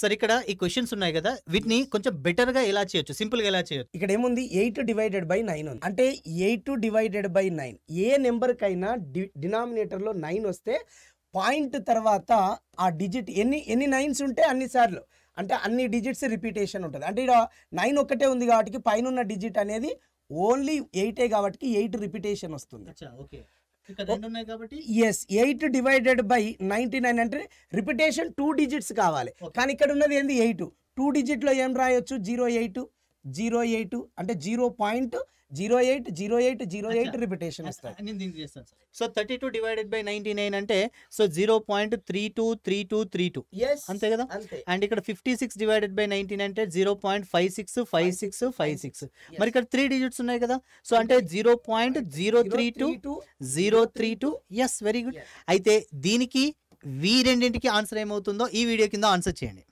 సరే ఇక్కడ ఈ క్వశ్చన్స్ ఉన్నాయి కదా, వీటిని కొంచెం బెటర్ గా ఎలా చేయొచ్చు, సింపుల్ గా ఎలా చేయొచ్చు? ఇక్కడ ఏముంది 8/9 ఉంది అంటే 8/9 ఏ నెంబర్ కైనా డినామినేటర్ లో 9 వస్తే పాయింట్ తర్వాత ఆ డిజిట్ ఎన్ని నైన్స్ ఉంటే అన్ని సార్లు అంటే అన్ని డిజిట్స్ రిపీటేషన్ ఉంటుంది. అంటే ఇక్కడ 9 ఒక్కటే ఉంది కాబట్టి పైన ఉన్న డిజిట్ అనేది ఓన్లీ 8 కాబట్టి 8 రిపీటేషన్ వస్తుంది. ఎస్ 8/99 అంటే రిపిటేషన్ 2 డిజిట్స్ కావాలి. కానీ ఇక్కడ ఉన్నది ఏంది 8. 2 డిజిట్ లో ఏం రాయొచ్చు 08 అంటే 0.080808 రిపిటేషన్ వస్తుంది. సో 32/99 అంటే సో 0.323232 అంతే కదా. అండ్ ఇక్కడ 56/99 అంటే 0.565656. మరి ఇక్కడ 3 డిజిట్స్ ఉన్నాయి కదా, సో అంటే 0.032032. Yes very good. అయితే దీనికి రెండింటికి ఆన్సర్ ఏమవుతుందో ఈ వీడియో కింద ఆన్సర్ చేయండి.